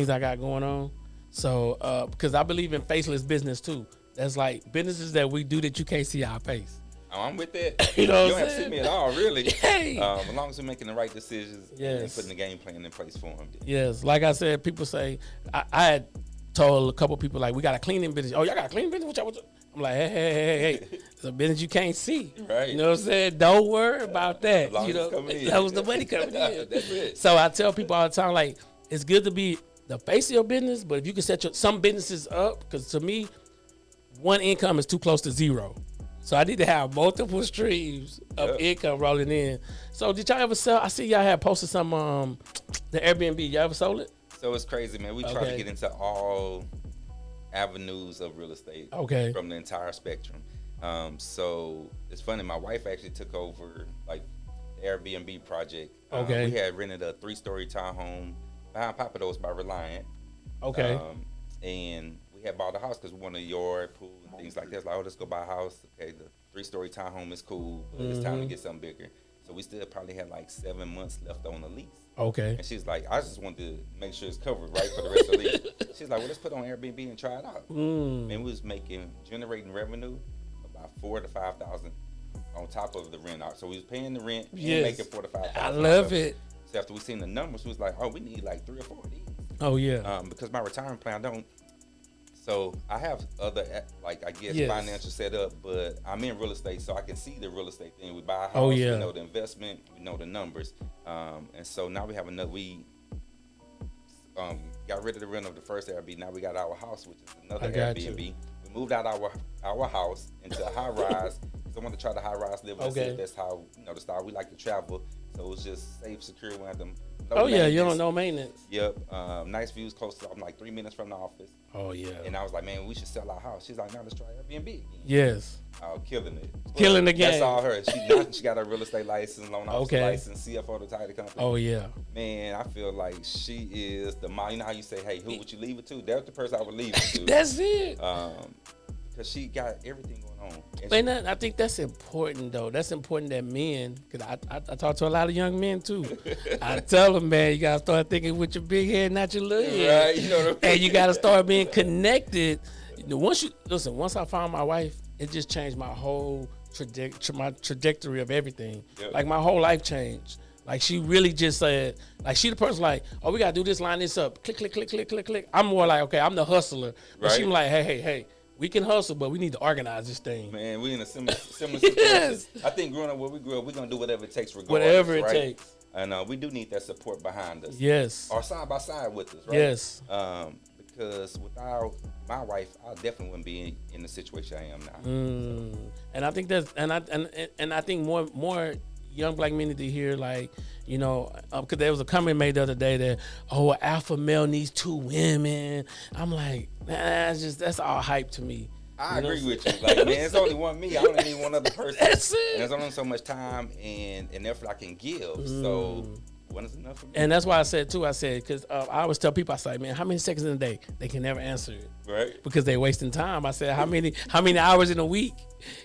I got going on. So because I believe in faceless business too. That's like businesses that we do that you can't see our face. Oh, I'm with that. You know you don't have to see me at all, really. Hey. As long as we're making the right decisions and putting the game plan in place for them. Yes. Like I said, people say I had told a couple people like we got a cleaning business. Oh, y'all got a cleaning business? I'm like, hey. It's a business you can't see. Right. You know what I'm saying? Don't worry about that. As long as it's coming in. That was the money coming in. That's it. So I tell people all the time, like, it's good to be the face of your business, but if you can set some businesses up, because to me, one income is too close to zero. So I need to have multiple streams of income rolling in. So did y'all ever sell? I see y'all had posted some the Airbnb. Y'all ever sold it? So it's crazy, man. We try to get into all avenues of real estate from the entire spectrum. So it's funny, my wife actually took over like the Airbnb project. We had rented a 3-story townhome behind Papados by Reliant. And we had bought a house because we wanted a yard, pool, and things like that. It's like, let's go buy a house. Okay, the 3-story townhome is cool, but it's time to get something bigger. So we still probably had like 7 months left on the lease. And she's like, I just wanted to make sure it's covered, right, for the rest of the lease. She's like, well, let's put it on Airbnb and try it out. And we was generating revenue about $4,000 to $5,000 on top of the rent out. So we was paying the rent and making $4,000 to $5,000. I love it. So after we seen the numbers, we was like, oh, we need like 3 or 4 of these. Because my retirement plan don't. So I have other, like, I guess, financial setup, but I'm in real estate, so I can see the real estate thing. We buy a house, we know the investment, we know the numbers. And so now we have we got rid of the rent of the first Airbnb. Now we got our house, which is another Airbnb. We moved out our house into a high rise. So I want to try the high rise living. That's how, the style we like to travel. So it was just safe, secure. We had to Oh yeah, you don't know maintenance. Yep. Nice views close to. I'm like 3 minutes from the office. Oh yeah. And I was like, man, we should sell our house. She's like, no, let's try Airbnb again. Yes. Killing it. Killing the game. That's all her. She got a real estate license, loan officer license, CFO of the title company. Oh yeah. Man, I feel like she is the mom. You know how you say, hey, who would you leave it to? That's the person I would leave it to. That's it. Because she got everything going on. And I think that's important, though. That's important that men, because I talk to a lot of young men, too. I tell them, man, you got to start thinking with your big head, not your little head. Right, you know what I mean? And you got to start being connected. Once I found my wife, it just changed my whole trajectory of everything. Yep. Like, my whole life changed. Like, she really just said, like, she the person like, oh, we got to do this, line this up, click, click, click, click, click, click. I'm more like, okay, I'm the hustler. But she was like, hey. We can hustle, but we need to organize this thing. Man, we in a similar situation. Yes. I think growing up where we grew up, we're going to do whatever it takes regardless. Whatever it takes. And we do need that support behind us. Yes. Or side by side with us, right? Yes. Because without my wife, I definitely wouldn't be in the situation I am now. So. And I think that's, and I think more young black men need to hear, like, you know, because there was a comment made the other day that, oh, an alpha male needs 2 women. I'm like, nah, that's all hype to me. I agree with you. Like, man, it's only one me. I only need one other person. That's it. And there's only so much time and effort I can give. So one is enough for me. And that's why I said, because I always tell people, I say, man, how many seconds in a day? They can never answer it. Right. Because they're wasting time. I said, how many hours in a week?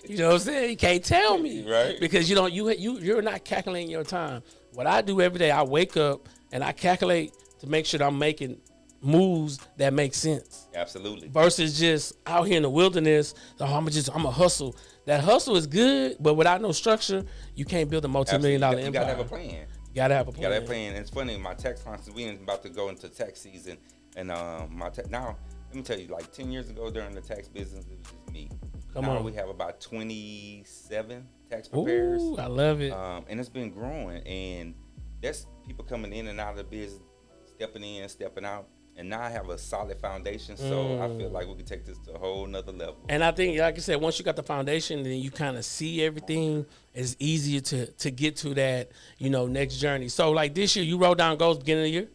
You know what I'm saying? You can't tell me. Right. Because you're not calculating your time. What I do every day, I wake up and I calculate to make sure that I'm making moves that make sense. Absolutely. Versus just out here in the wilderness, I'm a hustle. That hustle is good, but without no structure, you can't build a multi-million-dollar empire. You gotta have a plan. You gotta have a plan. And it's funny, my tax clients, we about to go into tax season, and now let me tell you, like 10 years ago during the tax business, it was just me. Now we have about 27 tax preparers. Ooh, I love it. And it's been growing, and that's people coming in and out of the business, stepping in, stepping out. And now I have a solid foundation, so I feel like we can take this to a whole nother level. And I think, like I said, once you got the foundation, then you kind of see everything. It's easier to get to that, next journey. So, like this year, you wrote down goals beginning of the year?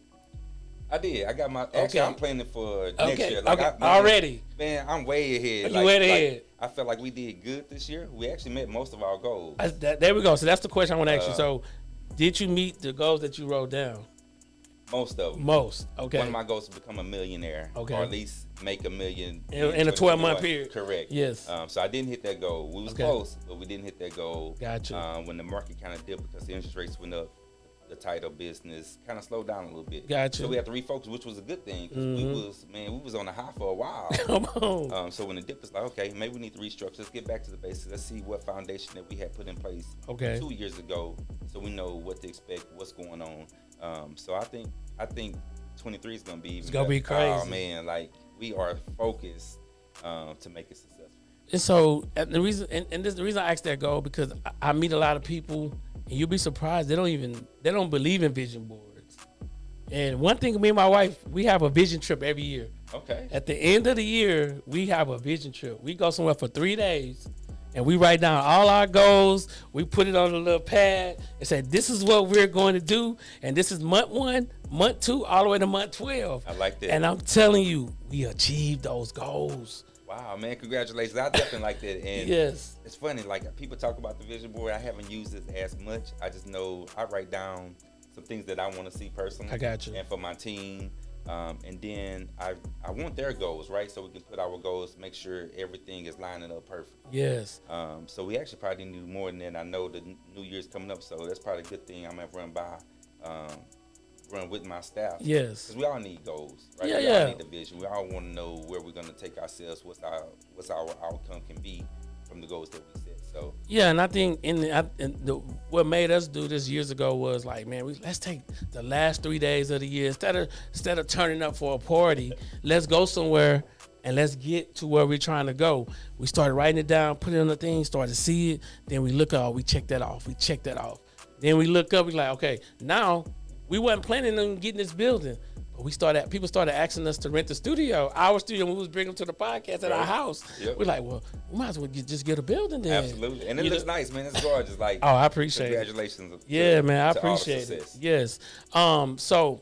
I did. I got my. Actually, I'm planning for next year. Already. Man, I'm way ahead. You way ahead. I felt like we did good this year. We actually met most of our goals. There we go. So that's the question I want to ask you. So, did you meet the goals that you wrote down? Most of them. Most. Okay. One of my goals is to become a millionaire. Okay. Or at least make $1 million in a 12-month period. Correct. Yes. So I didn't hit that goal. We was close, but we didn't hit that goal. Gotcha. When the market kind of dipped because the interest rates went up, the title business kind of slowed down a little bit. Gotcha. So we had to refocus, which was a good thing because we was on the high for a while. Come on. So when the dip was like, okay, maybe we need to restructure. Let's get back to the basics. Let's see what foundation that we had put in place 2 years ago, so we know what to expect, what's going on. So I think 23 is gonna be. It's gonna be crazy. Oh man, like we are focused to make it successful. And so the reason I asked that goal because I meet a lot of people, and you'll be surprised they don't believe in vision boards. And one thing, me and my wife, we have a vision trip every year. Okay. At the end of the year, we have a vision trip. We go somewhere for 3 days. And we write down all our goals. We put it on a little pad and say, this is what we're going to do. And this is month 1, month 2, all the way to month 12. I like that. And I'm telling you, we achieved those goals. Wow, man, congratulations. I definitely like that. And yes. It's funny, like people talk about the vision board. I haven't used it as much. I just know I write down some things that I want to see personally. I got you. And for my team. And then I want their goals, right? So we can put our goals, make sure everything is lining up perfect. Yes. So we actually probably need more than that. I know the New Year's coming up, so that's probably a good thing. I'm gonna run with my staff. Yes. Because we all need goals, right? Yeah, we all need the vision. We all want to know where we're gonna take ourselves, what's our outcome can be from the goals that we set. So yeah, and I think what made us do this years ago was like, man, let's take the last 3 days of the year instead of turning up for a party. Let's go somewhere and let's get to where we're trying to go. We started writing it down, put it on the thing, started to see it. Then we look up, we check that off. Then we look up, we're like, okay, now we wasn't planning on getting this building, People started asking us to rent the studio, our studio, when we was bringing them to the podcast at our house. Yep. We're like, well, we might as well just get a building then. Absolutely. And it looks nice, man. It's gorgeous. Like, oh, I appreciate congratulations. it. Yeah, man, I appreciate it. Yes. So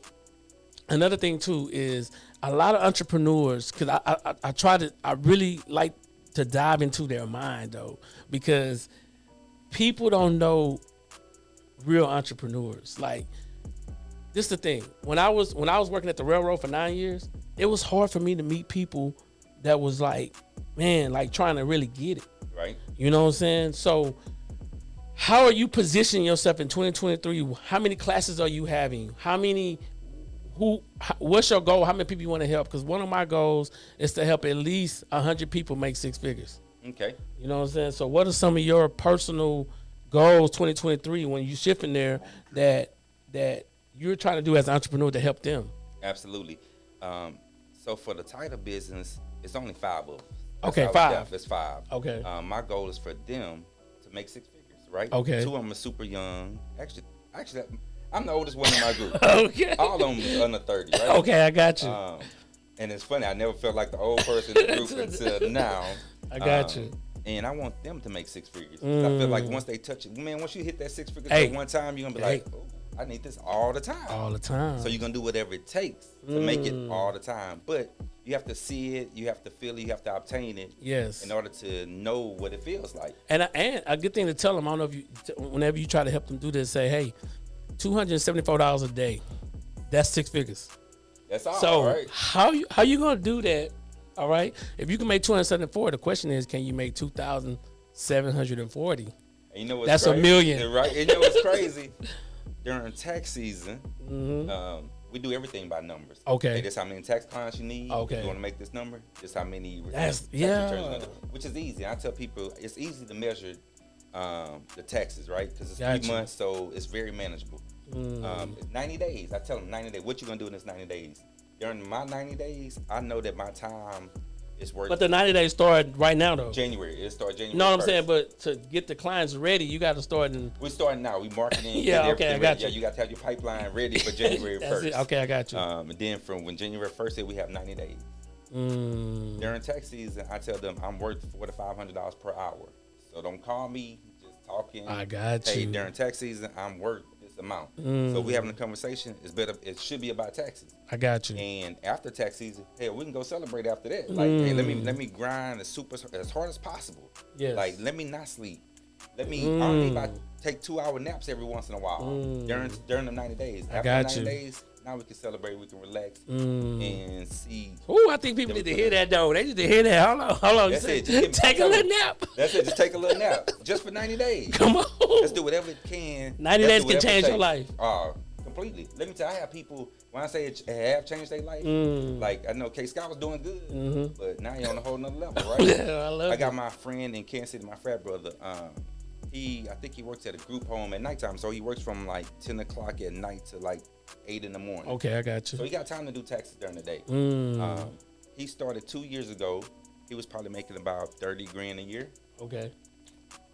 another thing too is a lot of entrepreneurs, because I really like to dive into their mind though, because people don't know real entrepreneurs. Like, this is the thing. When I was working at the railroad for 9 years, it was hard for me to meet people that was like, man, like trying to really get it. Right. You know what I'm saying? So how are you positioning yourself in 2023? How many classes are you having? What's your goal? How many people you want to help? Because one of my goals is to help at least 100 people make 6 figures. Okay. You know what I'm saying? So what are some of your personal goals 2023 when you shift in there that you're trying to do as an entrepreneur to help them? Absolutely. So for the title business, it's only 5 of us. Okay, 5. It's 5. Okay. My goal is for them to make 6 figures, right? Okay. 2 of them are super young. Actually, I'm the oldest one in my group. Okay. All of them is under 30, right? Okay, I got you. And it's funny, I never felt like the old person in the group until now. I got you. And I want them to make 6 figures. I feel like once they touch it, man, once you hit that 6 figures at one time, you're going to be like, oh, I need this all the time. All the time. So you're going to do whatever it takes to make it all the time. But you have to see it, you have to feel it, you have to obtain it. Yes. In order to know what it feels like. And a good thing to tell them, I don't know if you, whenever you try to help them do this, say, hey, $274 a day, that's 6 figures. That's all, so right? how you going to do that? All right. If you can make 274, the question is, can you make 2,740? And you know what's that's crazy? $1 million. Right. And you know what's crazy? During tax season, we do everything by numbers. Okay. Hey, this how many tax clients you need. Okay. You want to make this number? This how many tax returns you're gonna do. Which is easy. I tell people it's easy to measure the taxes, right? Because it's 3 months, so it's very manageable. It's 90 days. I tell them 90 days. What you gonna do in this 90 days? During my 90 days, I know that my time is worth. But the 90 days start right now, though. January. It starts January. You know what 1st. I'm saying? But to get the clients ready, you got to start in. We're starting now. We marketing. Yeah, okay, I got you. Yeah, you got to have your pipeline ready for January 1st. Okay, I got you. And then from when January 1st hit, we have 90 days. During tax season, I tell them I'm worth $400 to $500 per hour. So don't call me just talking. I got you. Hey, during tax season, I'm worth this amount. So we having a conversation. It's better. It should be about taxes. I got you. And after tax season, hey, we can go celebrate after that. Like, hey, let me grind as hard as possible. Yes. Like, let me not sleep. Let me. I don't need to take 2-hour naps every once in a while during the 90 days. After got 90 you. days, now we can celebrate. We can relax and see. Ooh, I think people need to hear that though. They need to hear that. Hold on. That's it. Take a little nap. That's it. Just take a little nap, just for 90 days. Come on. Let's do whatever it can. 90 days can change your life. Completely. Let me tell you, I have people, when I say it have changed their life, like I know K. Scott was doing good, but now you're on a whole nother level, right? Yeah, I got my friend in Kansas City, my frat brother. I think he works at a group home at nighttime, so he works from like 10 o'clock at night to like 8 in the morning. Okay, I got you. So he got time to do taxes during the day. He started 2 years ago. He was probably making about 30 grand a year. Okay.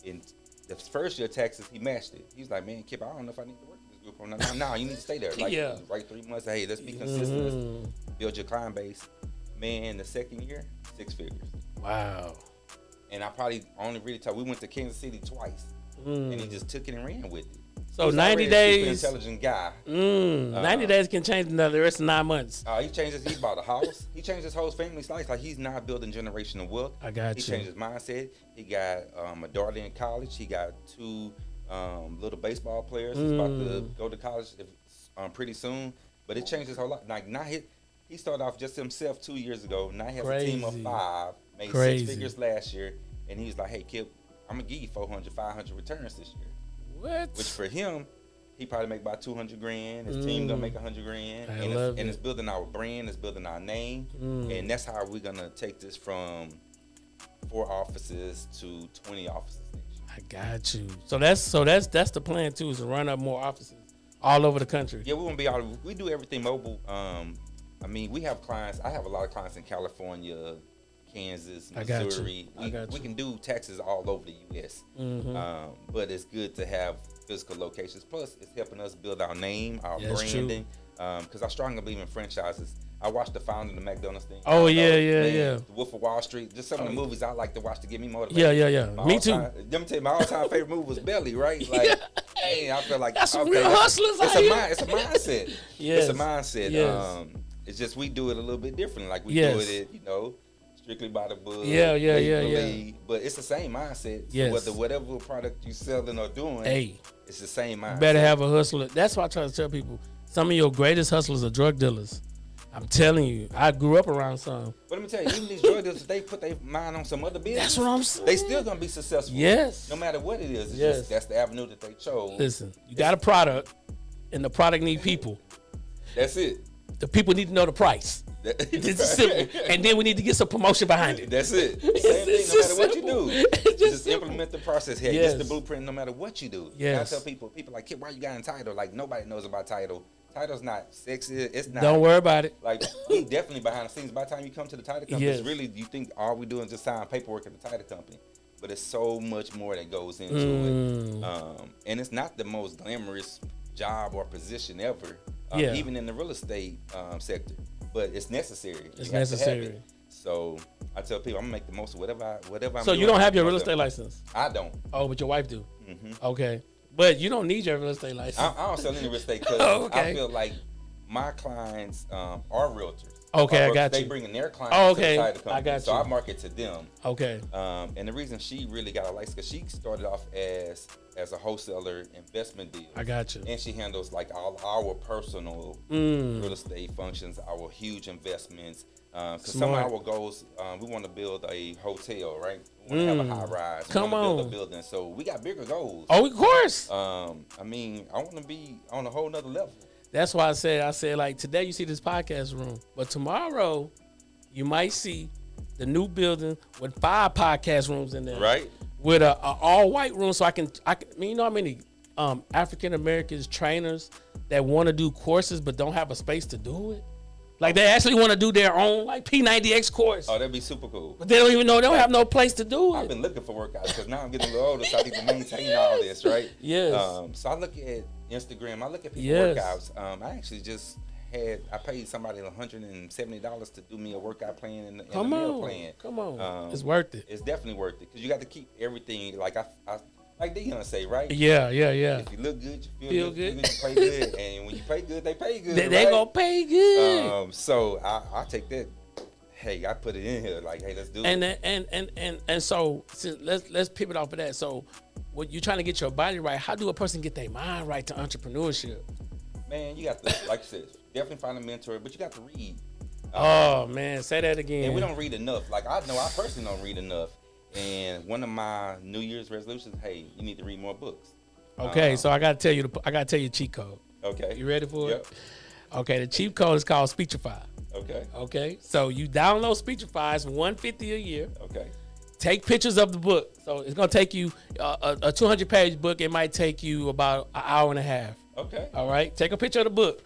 In the first year taxes, he matched it. He's like, man, Kip, I don't know if I need to work in this group home. No, you need to stay there. Like, right 3 months. Hey, let's be consistent. Let's build your client base. Man, the second year, 6 figures. Wow. And I probably only really we went to Kansas City twice, and he just took it and ran with it. So 90 days. Super intelligent guy. 90 days can change the rest of 9 months. He bought a house. He changed his whole family's life. Like, he's not building generational wealth. I got He you. changed his mindset. He got a daughter in college. He got 2 little baseball players. He's about to go to college pretty soon. But it changed his whole life. Like, now he started off just himself 2 years ago. Now he has a team of 5. Made 6 figures last year. And he's like, hey, Kip, I'm going to give you 400, 500 returns this year. What? Which for him, he probably make about 200 grand. His team gonna make 100 grand. And it's building our brand, it's building our name. And that's how we're gonna take this from 4 offices to 20 offices next year. I got you. So that's the plan too, is to run up more offices all over the country. Yeah, we do everything mobile. I mean, we have clients. I have a lot of clients in California, Kansas, Missouri. We can do taxes all over the U.S. But it's good to have physical locations. Plus, it's helping us build our name, our branding. because I strongly believe in franchises. I watched the founder of the McDonald's thing. Oh, yeah. The Wolf of Wall Street. Just some of the movies I like to watch to get me motivated. Yeah. Me too. Let me tell you, my all-time favorite movie was Belly, right? Like, man, I feel like that's some real hustlers out here. It's a mindset. Yes. It's a mindset. Yes. It's just we do it a little bit differently. Like we do it, strictly by the book. Yeah. But it's the same mindset. Yes. So whatever product you selling or doing, it's the same mindset. You better have a hustler. That's why I try to tell people, some of your greatest hustlers are drug dealers. I'm telling you, I grew up around some. But let me tell you, even these drug dealers, they put their mind on some other business. That's what I'm saying. They still gonna be successful. Yes. No matter what it is. It's Yes. just, that's the avenue that they chose. Listen, you got a product, and the product need people. That's it. The people need to know the price. It's simple. And then we need to get some promotion behind it. That's it. Same thing, no matter what you do. Just implement the process here. Yes. It's the blueprint no matter what you do. Yes. I tell people like, kid, why you got in title? Like, nobody knows about title. Title's not sexy. It's not. Don't worry about it. Like, we definitely behind the scenes. By the time you come to the title company, Yes. it's really, you think all we do is just sign paperwork at the title company. But it's so much more that goes into it. And it's not the most glamorous job or position ever, even in the real estate sector. But it's necessary. It's You have to have necessary. it. So I tell people I'm gonna make the most of whatever I'm So doing. you don't have your real estate license? I don't. Oh, but your wife do? Mm-hmm. Okay. But you don't need your real estate license. I don't sell any real estate because I feel like my clients are realtors. Okay, I got They you. bringing their clients to the title company. I got you. So I market to them. Okay. And the reason she really got a license because she started off as a wholesaler investment deal. I got you. And she handles like all our personal real estate functions, our huge investments. Because some of our goals, we want to build a hotel, right? We want to have a high rise. Come we want to build on. a building. So we got bigger goals. Oh, of course. I mean, I want to be on a whole nother level. That's why I said like today you see this podcast room, but tomorrow you might see the new building with 5 podcast rooms in there, Right. With a all white room, so I can you know how many African Americans trainers that want to do courses but don't have a space to do it. Like they actually want to do their own like P90X course, Oh, that'd be super cool. but they don't even know they don't have no place to do I've it. been looking for workouts because now I'm getting a little older, so I need to maintain all this, right? Yes. So I look at Instagram. I look at people Yes. workouts. I actually just I paid somebody $170 to do me a workout plan and a meal plan. Come on, it's worth it. It's definitely worth it because you got to keep everything like I like Dion say, right? Yeah. If you look good, you feel good. You play good, and when you play good, they pay good. They right? gonna pay good. So I take that. Hey, I put it in here. Like, hey, let's do it. And so let's pivot off of that. So, what you're trying to get your body right? How do a person get their mind right to entrepreneurship? Man, you got to, like you said, definitely find a mentor, but you got to read. Oh man, say that again. And we don't read enough. Like I know I personally don't read enough. And one of my New Year's resolutions, hey, you need to read more books. Okay, so I gotta tell you the cheat code. Okay. You ready for Yep. it? Okay, the cheat code is called Speechify. Okay. Okay, so you download Speechify. It's $150 a year. Okay. Take pictures of the book. So it's gonna take you a 200-page book. It might take you about an hour and a half. Okay. All right, take a picture of the book.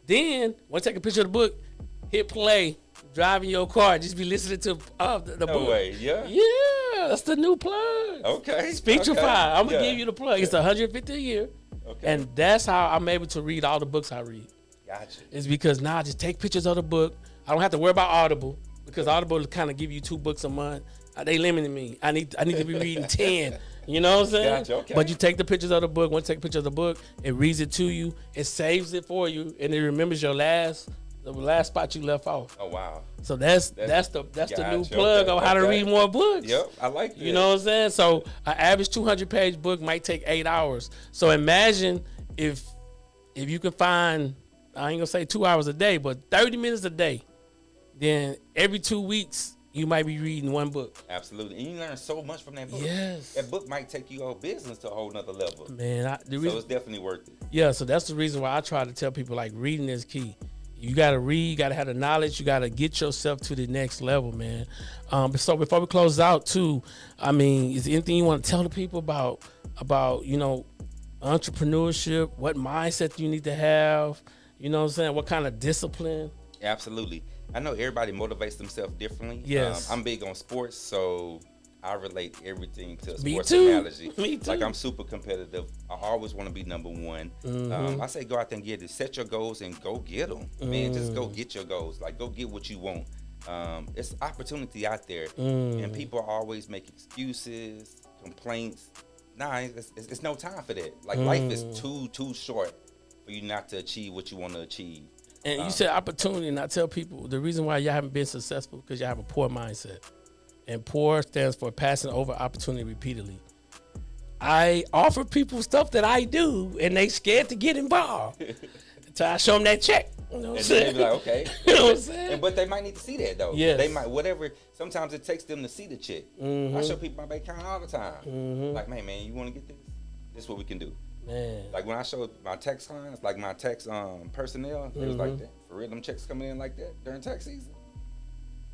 Then, once you take a picture of the book, hit play, driving your car, just be listening to the No book. way. Yeah. Yeah, that's the new plug. Okay. Speechify. Okay. I'm gonna Yeah. give you the plug. It's $150 a year, Okay. and that's how I'm able to read all the books I read. Gotcha. It's because now I just take pictures of the book. I don't have to worry about Audible because Audible kind of give you 2 books a month. They limited me. I need to be reading 10. You know what I'm saying? Gotcha, okay. But you take the pictures of the book. Once you take a picture of the book, it reads it to you. It saves it for you, and it remembers the last spot you left off. Oh wow. So that's the new Gotcha, plug okay, on how to okay. read more books. Yep. I like that. You know what I'm saying? So an average 200-page book might take 8 hours. So imagine if you can find, I ain't gonna say 2 hours a day, but 30 minutes a day, then every 2 weeks you might be reading 1 book. Absolutely. And you learn so much from that book. Yes. That book might take your business to a whole nother level. Man, So it's definitely worth it. yeah, so that's the reason why I try to tell people like reading is key. You gotta read, you gotta have the knowledge, you gotta get yourself to the next level, man. So before we close out too, I mean, is there anything you want to tell the people about entrepreneurship? What mindset you need to have? You know what I'm saying? What kind of discipline? Absolutely. I know everybody motivates themselves differently. Yes. I'm big on sports, so I relate everything to a Me sports too. analogy. Me too. Like I'm super competitive. I always want to be number one. I say go out there and get it. Set your goals and go get them. Man, just go get your goals. Like go get what you want. It's opportunity out there, and people always make excuses, complaints. Nah, it's no time for that. Like life is too short for you not to achieve what you want to achieve. And you said opportunity, and I tell people the reason why y'all haven't been successful because y'all have a poor mindset. And poor stands for passing over opportunity repeatedly. I offer people stuff that I do, and they scared to get involved. Until I show them that check. You know what I'm saying? They be like, okay. You know what I'm saying? But they might need to see that, though. Yes. They might, whatever, sometimes it takes them to see the check. I show people my bank account all the time. Like, man, you want to get this? This is what we can do. Man. Like, when I showed my tax clients, like my tax personnel, they was like, that. For real, them checks coming in like that during tax season?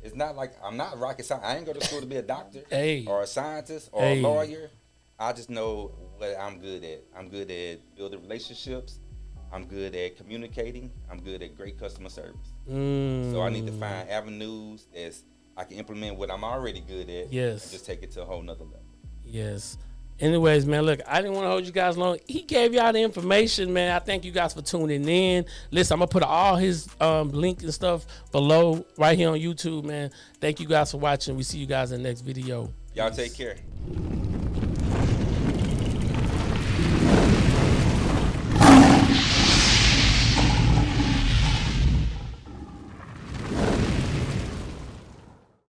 It's not like, I'm not rocket science. I ain't go to school to be a doctor or a scientist or a lawyer. I just know what I'm good at. I'm good at building relationships. I'm good at communicating. I'm good at great customer service. So I need to find avenues that I can implement what I'm already good at. Yes. And just take it to a whole nother level. Yes. Anyways, man, look, I didn't want to hold you guys long. He gave y'all the information, man. I thank you guys for tuning in. Listen, I'm going to put all his link and stuff below right here on YouTube, man. Thank you guys for watching. We see you guys in the next video. Y'all take care.